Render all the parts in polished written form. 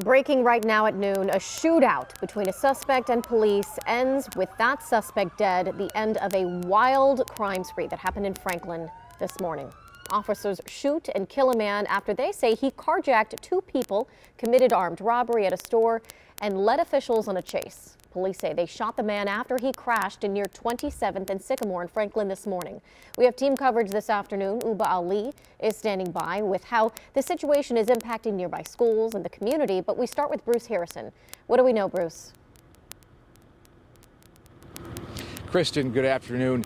Breaking right now at noon, a shootout between a suspect and police ends with that suspect dead, the end of a wild crime spree that happened in Franklin this morning. Officers shoot and kill a man after they say he carjacked two people, committed armed robbery at a store, and led officials on a chase. Police say they shot the man after he crashed near 27th and Sycamore in Franklin this morning. We have team coverage this afternoon. Uba Ali is standing by with how the situation is impacting nearby schools and the community. But we start with Bruce Harrison. What do we know, Bruce? Kristen, good afternoon.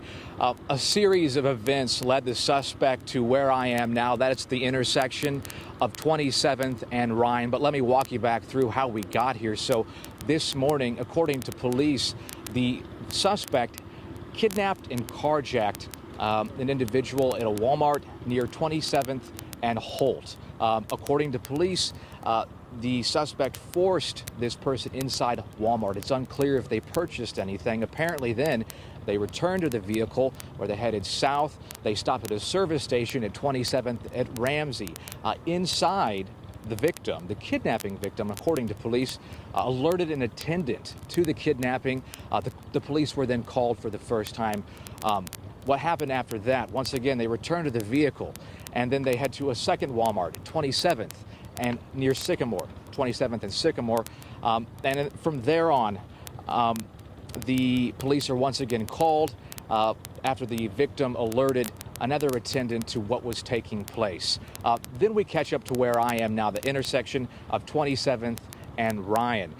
A series of events led the suspect to where I am now. That's the intersection of 27th and Ryan. But let me walk you back through how we got here. So this morning, according to police, the suspect kidnapped and carjacked an individual at a Walmart near 27th and Holt. According to police, the suspect forced this person inside Walmart. It's unclear if they purchased anything. Apparently then they returned to the vehicle where they headed south. They stopped at a service station at 27th at Ramsey. Inside, the victim, the kidnapping victim, according to police, alerted an attendant to the kidnapping. The police were then called for the first time. What happened after that? Once again, they returned to the vehicle and then they head to a second Walmart at 27th and near Sycamore, 27th and Sycamore. And from there on, the police are once again called after the victim alerted another attendant to what was taking place. Then we catch up to where I am now, the intersection of 27th and Ryan,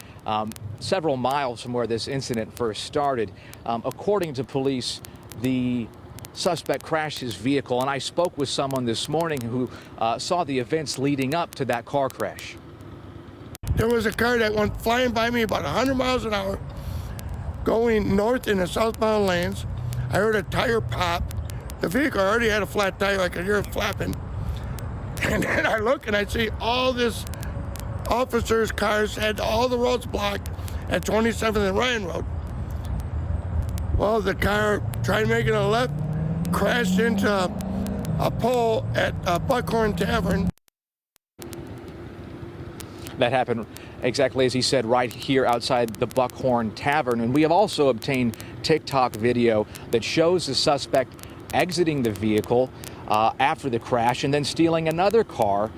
several miles from where this incident first started. According to police, the suspect crashed his vehicle, and I spoke with someone this morning who saw the events leading up to that car crash. There was a car that went flying by me about 100 miles an hour, going north in the southbound lanes. I heard a tire pop. The vehicle already had a flat tire. I could hear it flapping. And then I look and I see all this officers' cars had all the roads blocked at 27th and Ryan Road. Well, the car tried making a left, crashed into a pole at Buckhorn Tavern. That happened exactly as he said, right here outside the Buckhorn Tavern. And we have also obtained TikTok video that shows the suspect exiting the vehicle after the crash and then stealing another car,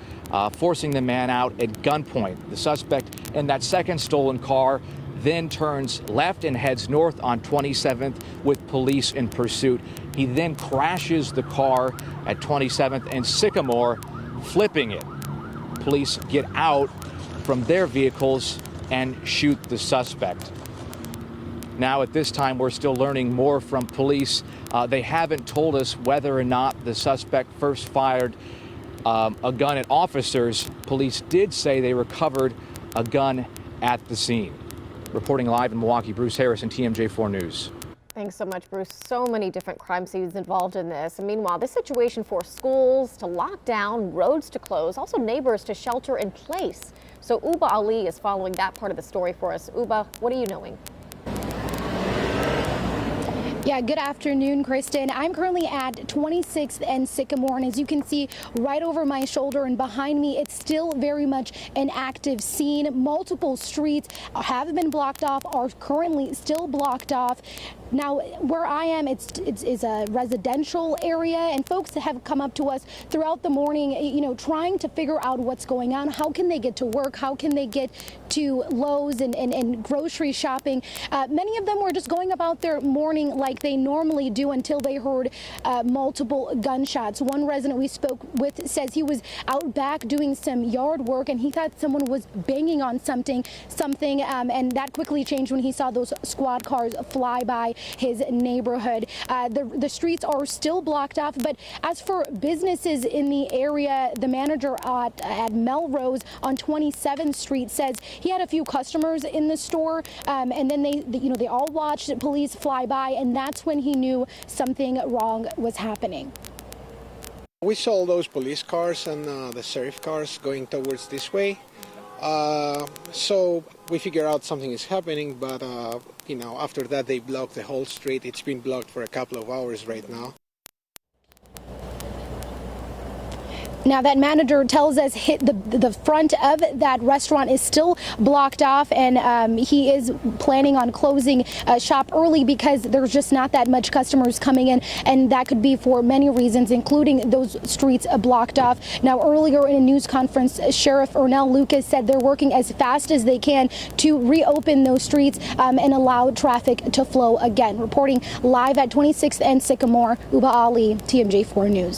forcing the man out at gunpoint. The suspect in that second stolen car then turns left and heads north on 27th with police in pursuit. He then crashes the car at 27th and Sycamore, flipping it. Police get out from their vehicles and shoot the suspect. Now at this time, we're still learning more from police. They haven't told us whether or not the suspect first fired a gun at officers. Police did say they recovered a gun at the scene. Reporting live in Milwaukee, Bruce Harrison, TMJ4 News. Thanks so much, Bruce. So many different crime scenes involved in this. And meanwhile, this situation forced schools to lock down, roads to close, also neighbors to shelter in place. So Uba Ali is following that part of the story for us. Uba, what are you knowing? Yeah, good afternoon, Kristen. I'm currently at 26th and Sycamore, and as you can see right over my shoulder and behind me, it's still very much an active scene. Multiple streets have been blocked off, are currently still blocked off. Now, where I am, it's a residential area, and folks have come up to us throughout the morning, trying to figure out what's going on. How can they get to work? How can they get to Lowe's and grocery shopping? Many of them were just going about their morning like they normally do until they heard multiple gunshots. One resident we spoke with says he was out back doing some yard work and he thought someone was banging on something, and that quickly changed when he saw those squad cars fly by his neighborhood. The streets are still blocked off, but as for businesses in the area, the manager at Melrose on 27th Street says he had a few customers in the store, and then they all watched police fly by, and that's when he knew something wrong was happening. We saw all those police cars and the sheriff cars going towards this way. So we figure out something is happening, but after that they blocked the whole street. It's been blocked for a couple of hours right now. Now, that manager tells us the front of that restaurant is still blocked off, and he is planning on closing shop early because there's just not that much customers coming in, and that could be for many reasons, including those streets blocked off. Now, earlier in a news conference, Sheriff Ernell Lucas said they're working as fast as they can to reopen those streets and allow traffic to flow again. Reporting live at 26th and Sycamore, Uba Ali, TMJ4 News.